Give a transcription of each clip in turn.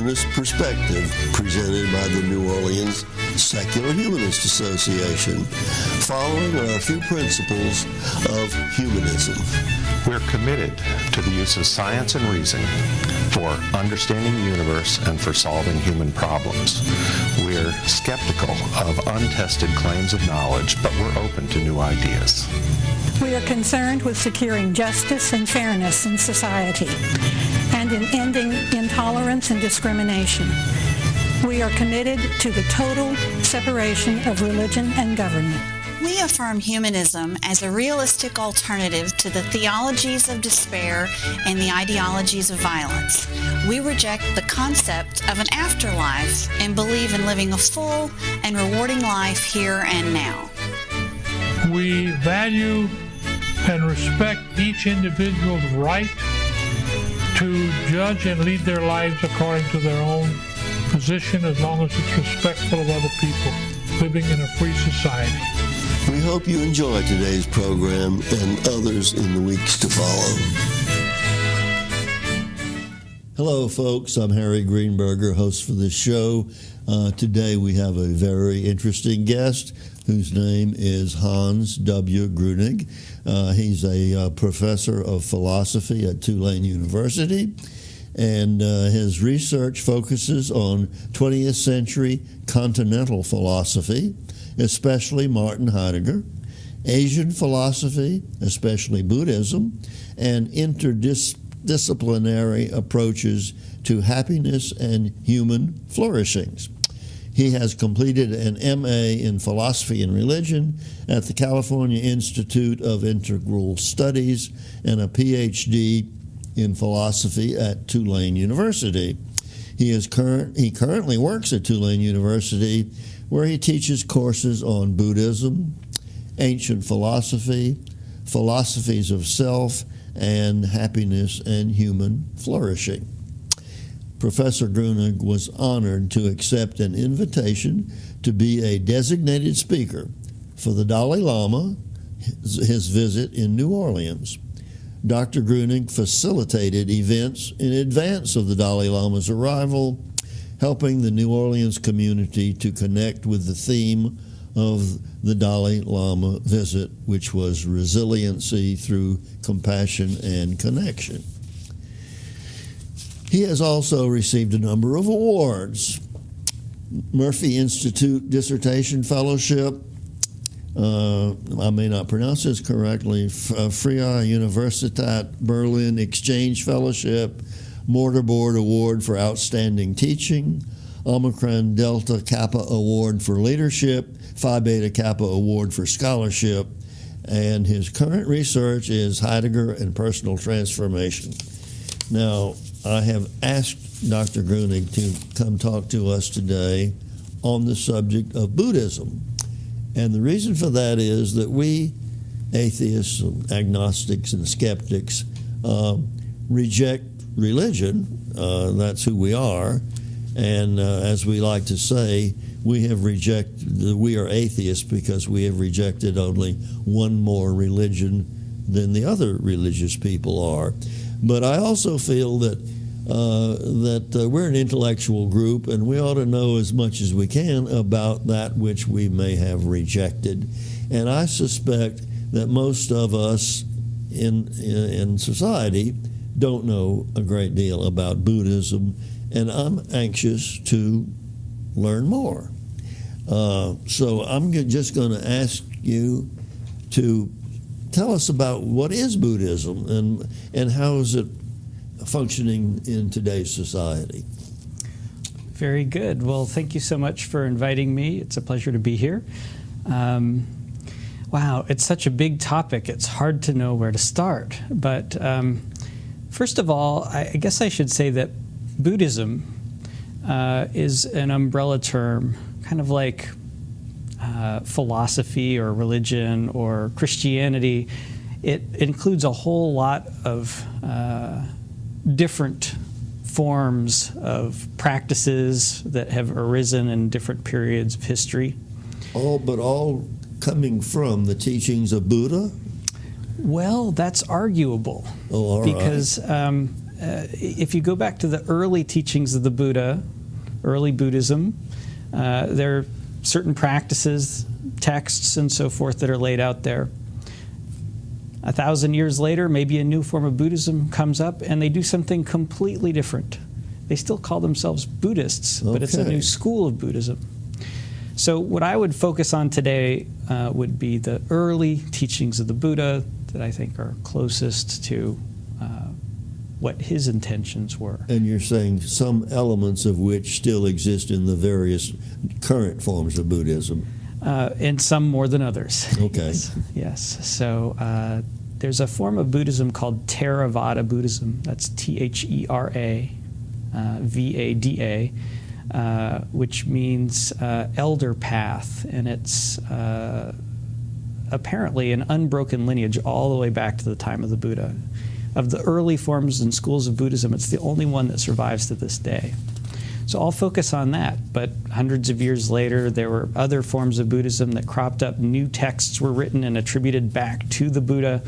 humanist perspective presented by the New Orleans Secular Humanist Association, following our few principles of humanism. We're committed to the use of science and reason for understanding the universe and for solving human problems. We're skeptical of untested claims of knowledge, but we're open to new ideas. We are concerned with securing justice and fairness in society and in ending intolerance and discrimination. We are committed to the total separation of religion and government. We affirm humanism as a realistic alternative to the theologies of despair and the ideologies of violence. We reject the concept of an afterlife and believe in living a full and rewarding life here and now. We value and respect each individual's right to judge and lead their lives according to their own position, as long as it's respectful of other people living in a free society. We hope you enjoy today's program and others in the weeks to follow. Hello, folks. I'm Harry Greenberger, host for this show. Today we have a very interesting guest whose name is Hans W. Gruenig. He's a professor of philosophy at Tulane University, and his research focuses on 20th century continental philosophy, especially Martin Heidegger, Asian philosophy, especially Buddhism, and interdisciplinary approaches to happiness and human flourishings. He has completed an MA in philosophy and religion at the California Institute of Integral Studies and a PhD in philosophy at Tulane University. He currently works at Tulane University, where he teaches courses on Buddhism, ancient philosophy, philosophies of self, and happiness and human flourishing. Professor Gruenig was honored to accept an invitation to be a designated speaker for the Dalai Lama, his visit in New Orleans. Dr. Gruenig facilitated events in advance of the Dalai Lama's arrival, helping the New Orleans community to connect with the theme of the Dalai Lama visit, which was resiliency through compassion and connection. He has also received a number of awards: Murphy Institute Dissertation Fellowship, I may not pronounce this correctly, Freie Universität Berlin Exchange Fellowship, Mortarboard Award for Outstanding Teaching, Omicron Delta Kappa Award for Leadership, Phi Beta Kappa Award for Scholarship, and his current research is Heidegger and Personal Transformation. Now, I have asked Dr. Gruenig to come talk to us today on the subject of Buddhism. And the reason for that is that we, atheists, agnostics, and skeptics, reject religion. That's who we are. And as we like to say, we are atheists because we have rejected only one more religion than the other religious people are. But I also feel that we're an intellectual group, and we ought to know as much as we can about that which we may have rejected. And I suspect that most of us in society don't know a great deal about Buddhism, and I'm anxious to learn more. So I'm just going to ask you to tell us about what is Buddhism and how is it functioning in today's society. Very good. Well, thank you so much for inviting me. It's a pleasure to be here. Wow, it's such a big topic. It's hard to know where to start. But first of all, I guess I should say that Buddhism is an umbrella term, kind of like philosophy or religion or Christianity. It includes a whole lot of different forms of practices that have arisen in different periods of history. All coming from the teachings of Buddha? Well, that's arguable. Oh, all because, right. if you go back to the early teachings of the Buddha, early Buddhism, there are certain practices, texts, and so forth that are laid out there. 1,000 years later, maybe a new form of Buddhism comes up, and they do something completely different. They still call themselves Buddhists, but it's a new school of Buddhism. So what I would focus on today would be the early teachings of the Buddha that I think are closest to what his intentions were. And you're saying some elements of which still exist in the various current forms of Buddhism. And some more than others. Okay. Yes. So there's a form of Buddhism called Theravada Buddhism. That's Theravada, which means elder path. And it's apparently an unbroken lineage all the way back to the time of the Buddha. Of the early forms and schools of Buddhism, it's the only one that survives to this day. So I'll focus on that. But hundreds of years later, there were other forms of Buddhism that cropped up. New texts were written and attributed back to the Buddha.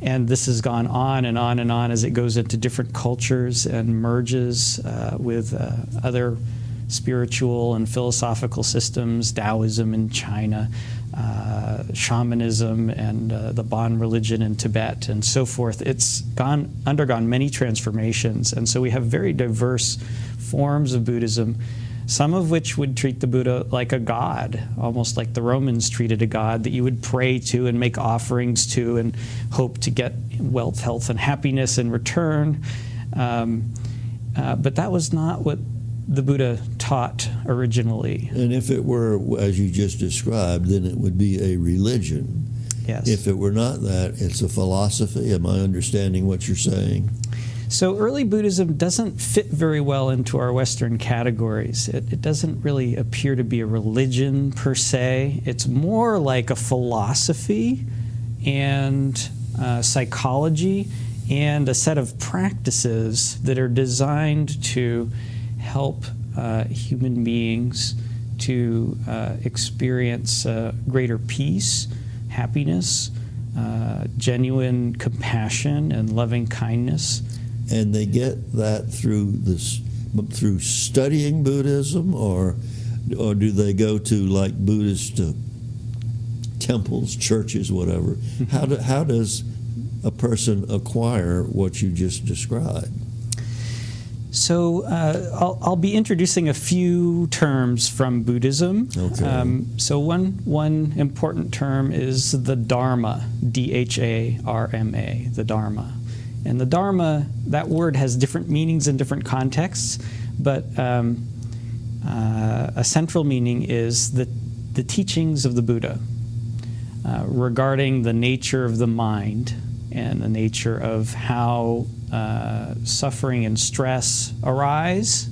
And this has gone on and on and on as it goes into different cultures and merges with other spiritual and philosophical systems, Taoism in China, shamanism and the Bon religion in Tibet and so forth. It's undergone many transformations, and so we have very diverse forms of Buddhism, some of which would treat the Buddha like a god, almost like the Romans treated a god that you would pray to and make offerings to and hope to get wealth, health, and happiness in return. But that was not what the Buddha taught originally. And if it were, as you just described, then it would be a religion. Yes. If it were not that, it's a philosophy. Am I understanding what you're saying? So early Buddhism doesn't fit very well into our Western categories. It doesn't really appear to be a religion per se. It's more like a philosophy and psychology and a set of practices that are designed to help human beings to experience greater peace, happiness, genuine compassion, and loving kindness. And they get that through studying Buddhism, or do they go to like Buddhist temples, churches, whatever? How does a person acquire what you just described? So I'll be introducing a few terms from Buddhism. Okay. So one important term is the Dharma, D-H-A-R-M-A, the Dharma. And the Dharma, that word has different meanings in different contexts, but a central meaning is the teachings of the Buddha regarding the nature of the mind and the nature of how suffering and stress arise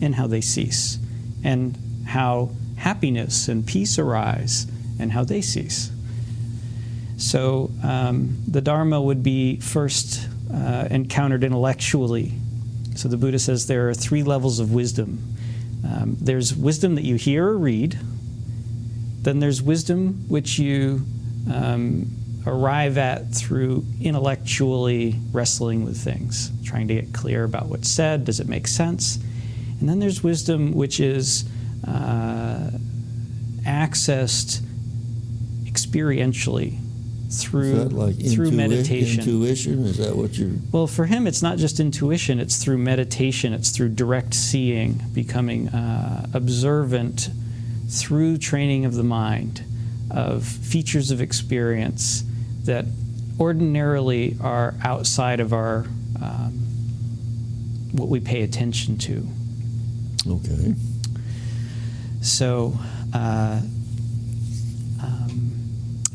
and how they cease, and how happiness and peace arise and how they cease. So the Dharma would be first encountered intellectually. So the Buddha says there are 3 levels of wisdom. There's wisdom that you hear or read. Then there's wisdom which you arrive at through intellectually wrestling with things, trying to get clear about what's said, does it make sense? And then there's wisdom which is accessed experientially through meditation. Intuition? Is that what you're... Well, for him, it's not just intuition. It's through meditation. It's through direct seeing, becoming observant through training of the mind of features of experience that ordinarily are outside of our what we pay attention to. Okay. So,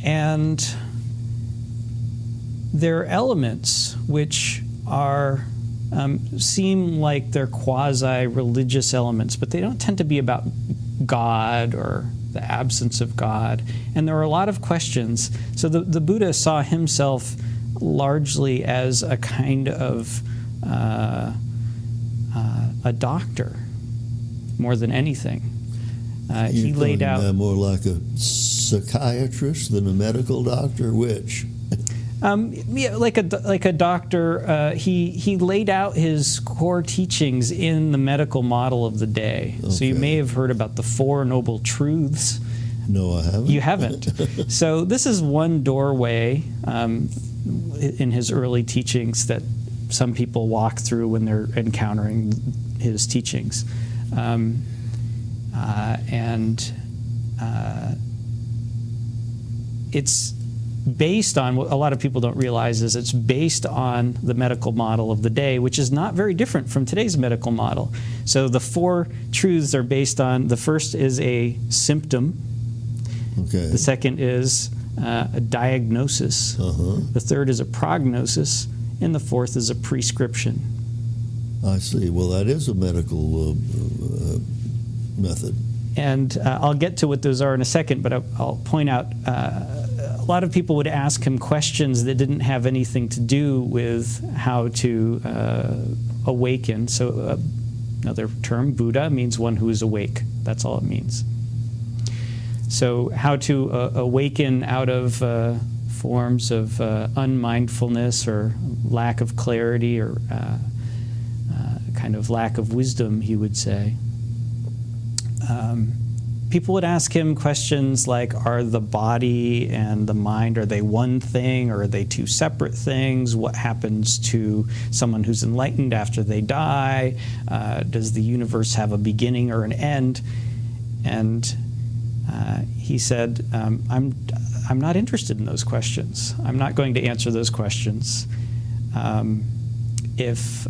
and there are elements which are seem like they're quasi-religious elements, but they don't tend to be about God or the absence of God. And there are a lot of questions. So the Buddha saw himself largely as a kind of a doctor more than anything. He laid out... more like a psychiatrist than a medical doctor, which? Yeah, like a doctor, he laid out his core teachings in the medical model of the day. Okay. So you may have heard about the Four Noble Truths. No, I haven't. You haven't. So this is one doorway in his early teachings that some people walk through when they're encountering his teachings. It's based on, what a lot of people don't realize is it's based on the medical model of the day, which is not very different from today's medical model. So the four truths are based on, the first is a symptom. Okay. The second is a diagnosis. Uh-huh. The third is a prognosis. And the fourth is a prescription. I see. Well, that is a medical method. And I'll get to what those are in a second, but I'll point out a lot of people would ask him questions that didn't have anything to do with how to awaken. So another term, Buddha, means one who is awake. That's all it means. So how to awaken out of forms of unmindfulness or lack of clarity or kind of lack of wisdom, he would say. People would ask him questions like, are the body and the mind, are they one thing or are they two separate things? What happens to someone who's enlightened after they die? Does the universe have a beginning or an end? And he said, I'm not interested in those questions. I'm not going to answer those questions. If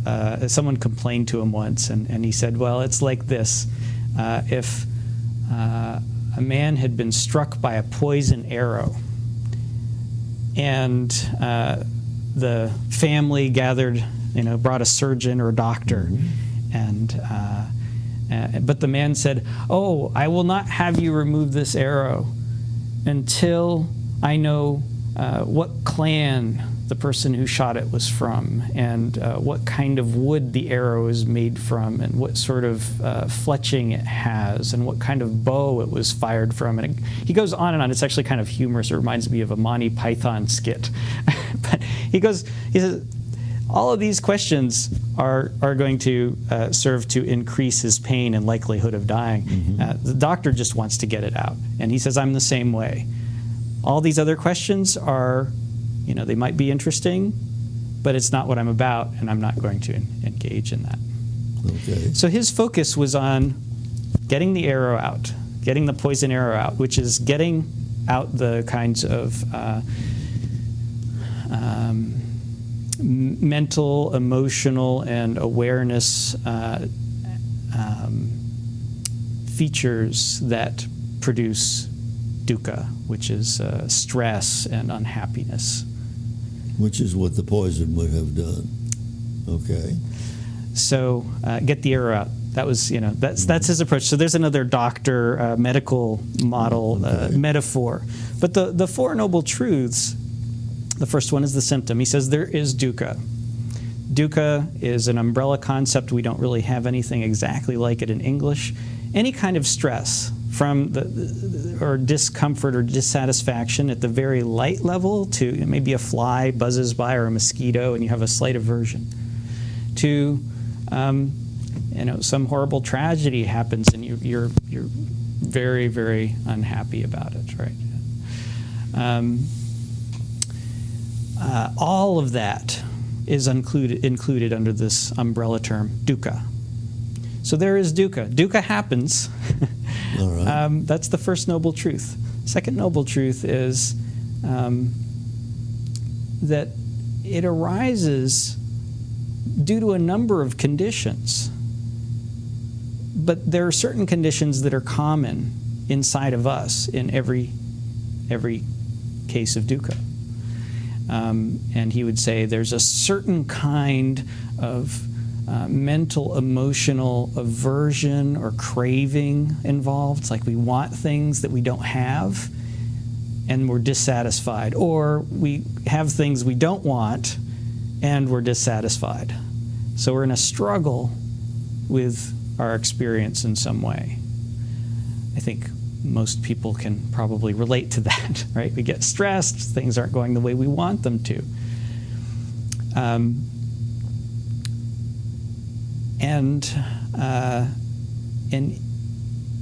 someone complained to him once, and he said, well, it's like this. If a man had been struck by a poison arrow and the family gathered, brought a surgeon or a doctor, but the man said, oh, I will not have you remove this arrow until I know what clan the person who shot it was from, and what kind of wood the arrow is made from, and what sort of fletching it has, and what kind of bow it was fired from. And he goes on and on. It's actually kind of humorous. It reminds me of a Monty Python skit. But he says, all of these questions are going to serve to increase his pain and likelihood of dying. Mm-hmm. The doctor just wants to get it out. And he says, I'm the same way. All these other questions are, they might be interesting, but it's not what I'm about, and I'm not going to engage in that. Okay. So his focus was on getting the arrow out, getting the poison arrow out, which is getting out the kinds of mental, emotional, and awareness features that produce dukkha, which is stress and unhappiness. Which is what the poison would have done. Okay. So get the arrow out. That was, that's his approach. So there's another doctor, medical model, metaphor. But the Four Noble Truths, the first one is the symptom. He says there is dukkha. Dukkha is an umbrella concept. We don't really have anything exactly like it in English. Any kind of stress from or discomfort or dissatisfaction at the very light level to maybe a fly buzzes by or a mosquito and you have a slight aversion, to some horrible tragedy happens and you're very, very unhappy about it, right? All of that is included under this umbrella term, dukkha. So there is dukkha. Dukkha happens. All right. That's the first noble truth. Second noble truth is that it arises due to a number of conditions. But there are certain conditions that are common inside of us in every case of dukkha. And he would say there's a certain kind of mental, emotional aversion or craving involved. It's like we want things that we don't have and we're dissatisfied. Or we have things we don't want and we're dissatisfied. So we're in a struggle with our experience in some way. I think most people can probably relate to that, right? We get stressed, things aren't going the way we want them to. And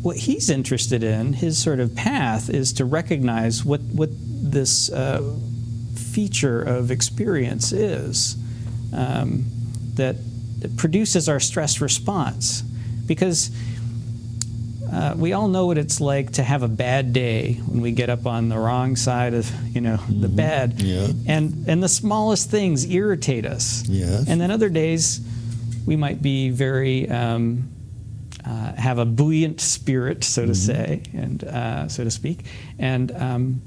what he's interested in, his sort of path, is to recognize what this feature of experience is that produces our stress response. Because we all know what it's like to have a bad day when we get up on the wrong side of, the bed. Yeah. And the smallest things irritate us. Yes. And then other days we might be very, have a buoyant spirit, so to say, and so to speak. And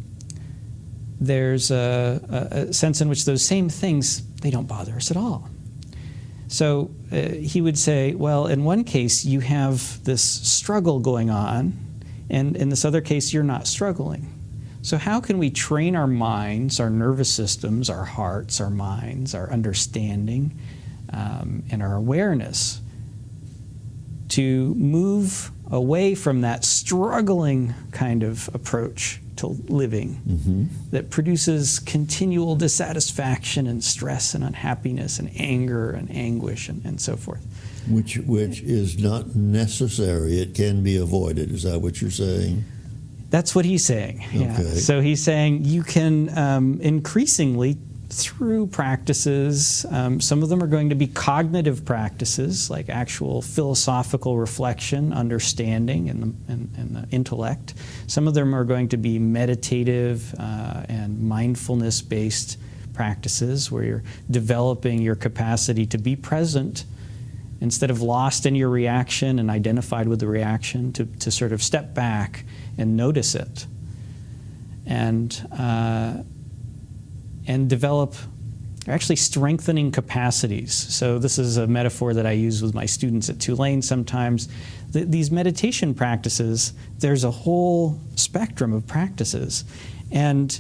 there's a sense in which those same things, they don't bother us at all. So he would say, well, in one case you have this struggle going on, and in this other case you're not struggling. So how can we train our minds, our nervous systems, our hearts, our minds, our understanding, and our awareness to move away from that struggling kind of approach to living that produces continual dissatisfaction and stress and unhappiness and anger and anguish and so forth. Which is not necessary. It can be avoided. Is that what you're saying? That's what he's saying. Yeah. Okay. So he's saying you can increasingly, through practices, some of them are going to be cognitive practices, like actual philosophical reflection, understanding, and the intellect. Some of them are going to be meditative and mindfulness-based practices, where you're developing your capacity to be present instead of lost in your reaction and identified with the reaction, to sort of step back and notice it. And develop actually strengthening capacities. So this is a metaphor that I use with my students at Tulane sometimes. These meditation practices, there's a whole spectrum of practices, and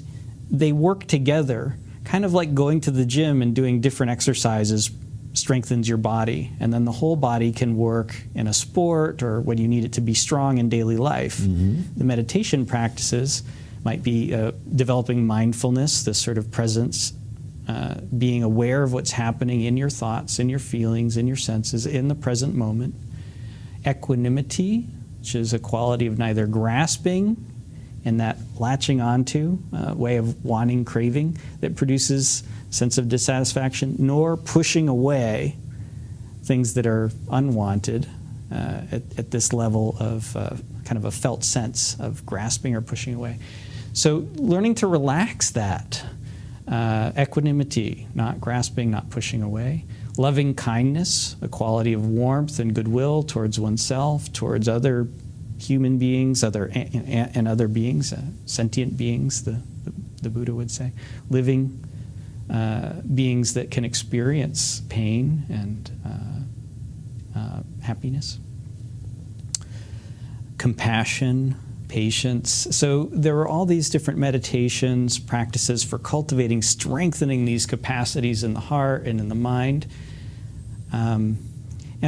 they work together, kind of like going to the gym and doing different exercises strengthens your body, and then the whole body can work in a sport or when you need it to be strong in daily life. The meditation practices might be developing mindfulness, this sort of presence, being aware of what's happening in your thoughts, in your feelings, in your senses, in the present moment. Equanimity, which is a quality of neither grasping and that latching onto, way of wanting, craving, that produces a sense of dissatisfaction, nor pushing away things that are unwanted at this level of kind of a felt sense of grasping or pushing away. So learning to relax that, equanimity, not grasping, not pushing away. Loving kindness, a quality of warmth and goodwill towards oneself, towards other human beings, other beings, sentient beings, the Buddha would say. Living beings that can experience pain and happiness. Compassion, patience. So there are all these different meditations, practices for cultivating, strengthening these capacities in the heart and in the mind. And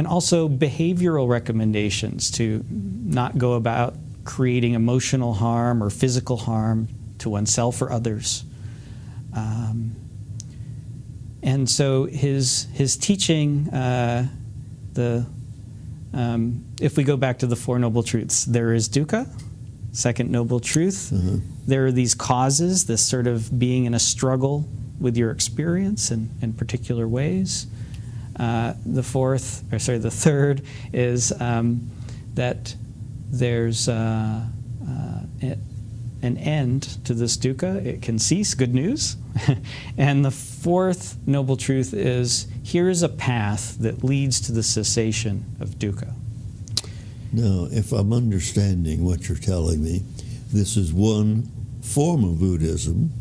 also behavioral recommendations to not go about creating emotional harm or physical harm to oneself or others. And so his teaching, if we go back to the Four Noble Truths, there is dukkha, second noble truth. There are these causes, this sort of being in a struggle with your experience in particular ways. The third is that there's an end to this dukkha. It can cease, good news. And the fourth noble truth is, here is a path that leads to the cessation of dukkha. Now, if I'm understanding what you're telling me, this is one form of Buddhism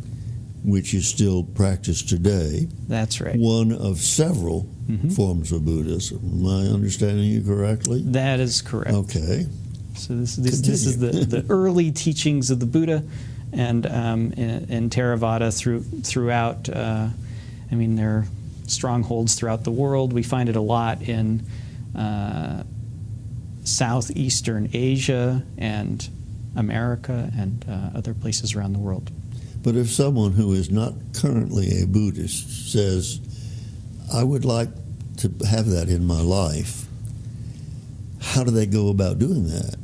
which is still practiced today. That's right. One of several forms of Buddhism. Am I understanding you correctly? That is correct. Okay. So this is the early teachings of the Buddha, and in Theravada throughout. There are strongholds throughout the world. We find it a lot in southeastern Asia and America and other places around the world. But if someone who is not currently a Buddhist says, I would like to have that in my life, how do they go about doing that?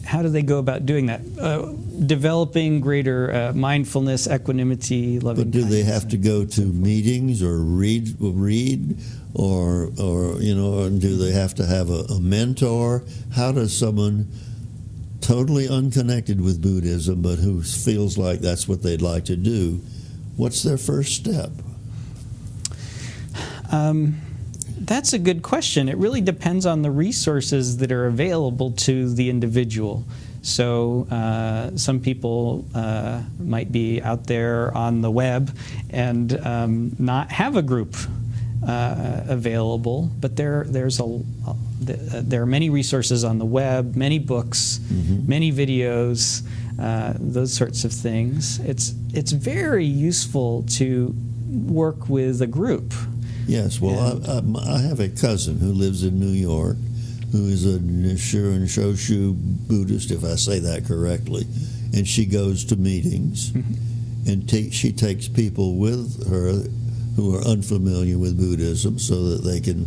How do they go about doing that? Developing greater mindfulness, equanimity, loving kindness. But do they have to go to meetings or read, or do they have to have a mentor? How does someone totally unconnected with Buddhism but who feels like that's what they'd like to do, what's their first step? That's a good question. It really depends on the resources that are available to the individual. So some people might be out there on the web and not have a group available, but there are many resources on the web, many books, many videos, those sorts of things. It's very useful to work with a group. Yes, well, I have a cousin who lives in New York who is a Nichiren Shoshu Buddhist, if I say that correctly, and she goes to meetings, and she takes people with her who are unfamiliar with Buddhism so that they can,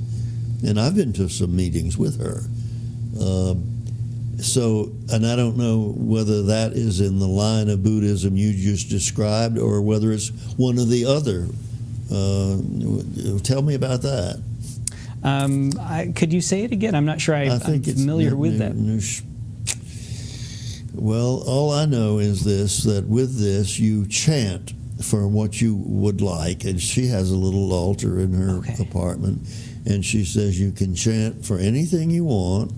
and I've been to some meetings with her. And I don't know whether that is in the line of Buddhism you just described or whether it's one of the other. Tell me about that. Could you say it again? I'm not sure I'm familiar with that. Well, all I know is this, that with this you chant for what you would like, and she has a little altar in her apartment, and she says you can chant for anything you want,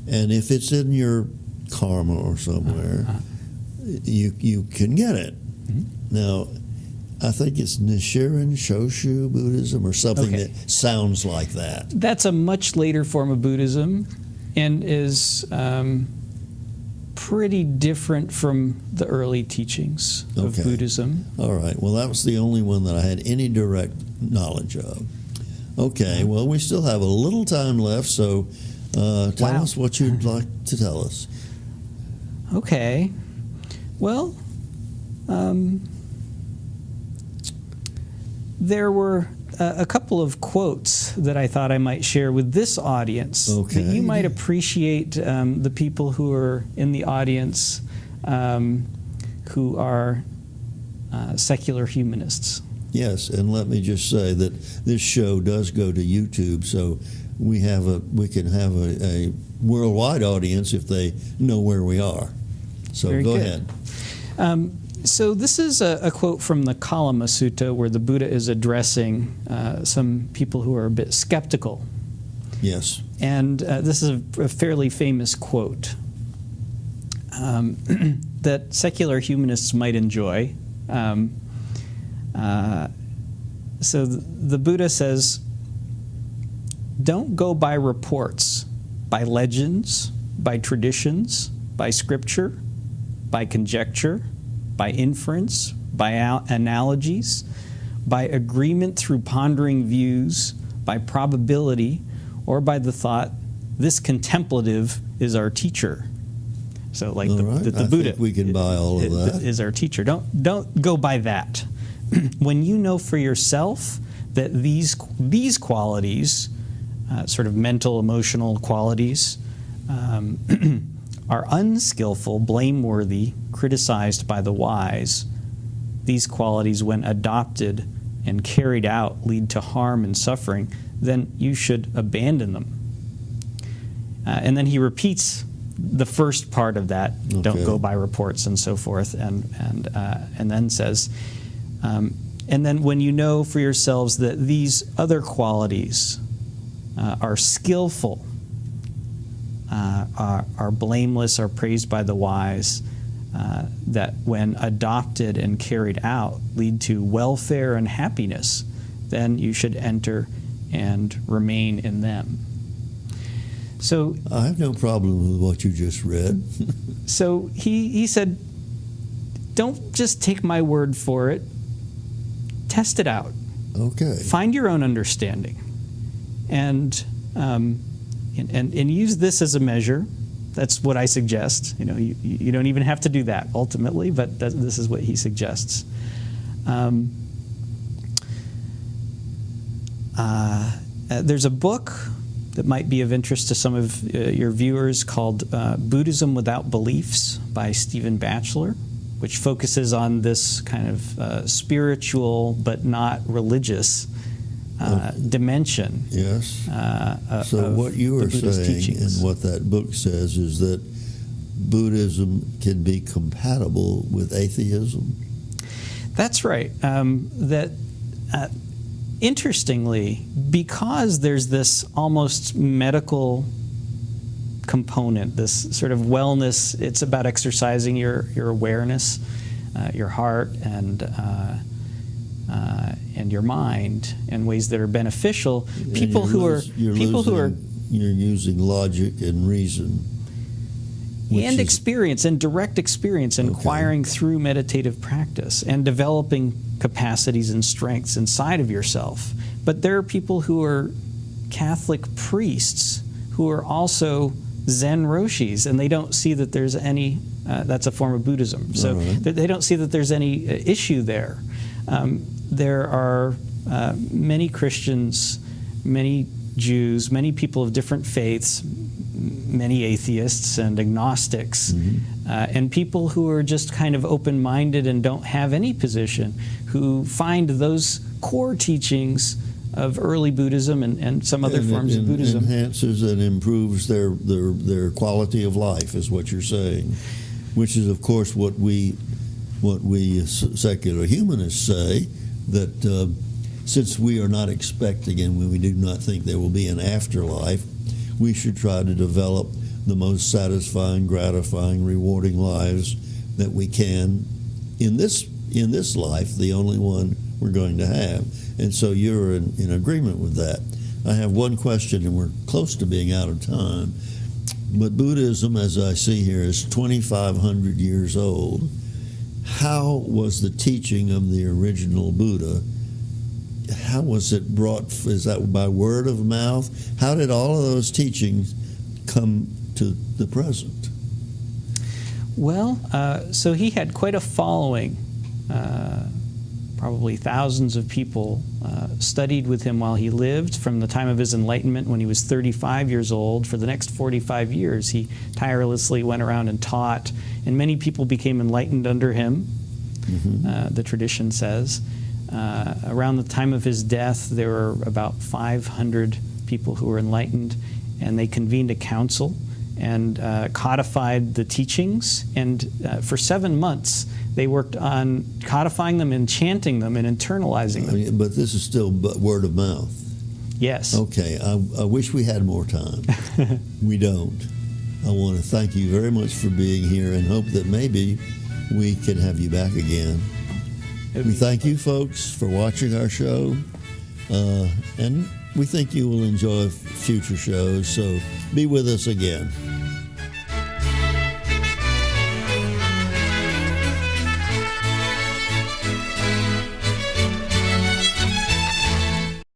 and if it's in your karma or somewhere, you can get it. Now, I think it's Nichiren Shoshu Buddhism or something that sounds like that. That's a much later form of Buddhism and is pretty different from the early teachings of Buddhism. All right. Well, that was the only one that I had any direct knowledge of. Okay. Well, we still have a little time left, so tell us what you'd like to tell us. Okay. Well, there were a couple of quotes that I thought I might share with this audience that you might appreciate, the people who are in the audience who are secular humanists. Yes, and let me just say that this show does go to YouTube, so we can have a worldwide audience if they know where we are. So Very go good. ahead. So this is a quote from the Kalama Sutta where the Buddha is addressing some people who are a bit skeptical. Yes. And this is a fairly famous quote that secular humanists might enjoy. So the Buddha says, "Don't go by reports, by legends, by traditions, by scripture, by conjecture, by inference, by analogies, by agreement through pondering views, by probability, or by the thought, this contemplative is our teacher." So like the Buddha think we can buy all of that. Is our teacher. Don't go by that. When you know for yourself that these qualities, sort of mental, emotional qualities, are unskillful, blameworthy, criticized by the wise, these qualities, when adopted and carried out, lead to harm and suffering, then you should abandon them. And then he repeats the first part of that, don't go by reports and so forth, and then says, and then when you know for yourselves that these other qualities are skillful, are blameless, are praised by the wise, that when adopted and carried out lead to welfare and happiness, then you should enter and remain in them. So I have no problem with what you just read. So he said, don't just take my word for it. Test it out. Okay. Find your own understanding, and use this as a measure. That's what I suggest. You don't even have to do that ultimately, but this is what he suggests. There's a book that might be of interest to some of your viewers called Buddhism Without Beliefs by Stephen Batchelor, which focuses on this kind of spiritual but not religious dimension. Yes. So what you are saying teachings. and what that book says is that Buddhism can be compatible with atheism? That's right. Interestingly, because there's this almost medical component, this sort of wellness, it's about exercising your awareness, your heart, and your mind in ways that are beneficial. You're using logic and reason. And experience, and direct experience, and acquiring through meditative practice, and developing capacities and strengths inside of yourself. But there are people who are Catholic priests who are also Zen Roshis, and they don't see that there's any, that's a form of Buddhism. So they don't see that there's any issue there. There are many Christians, many Jews, many people of different faiths, many atheists and agnostics, and people who are just kind of open-minded and don't have any position, who find those core teachings of early Buddhism and some other forms of Buddhism enhances and improves their quality of life, is what you're saying, which is, of course, what we secular humanists say, that since we are not expecting and we do not think there will be an afterlife, we should try to develop the most satisfying, gratifying, rewarding lives that we can in this life, the only one we're going to have. And so you're in agreement with that. I have one question, and we're close to being out of time. But Buddhism, as I see here, is 2,500 years old. How was the teaching of the original Buddha, how was it brought? Is that by word of mouth? How did all of those teachings come to the present? Well, so he had quite a following. Probably thousands of people studied with him while he lived. From the time of his enlightenment, when he was 35 years old, for the next 45 years, he tirelessly went around and taught, and many people became enlightened under him, the tradition says. Around the time of his death, there were about 500 people who were enlightened, and they convened a council and codified the teachings, and for 7 months they worked on codifying them and chanting them and internalizing them. But this is still word of mouth. Yes. Okay, I wish we had more time. We don't. I want to thank you very much for being here and hope that maybe we can have you back again. We thank you, folks, for watching our show, and we think you will enjoy future shows, so be with us again.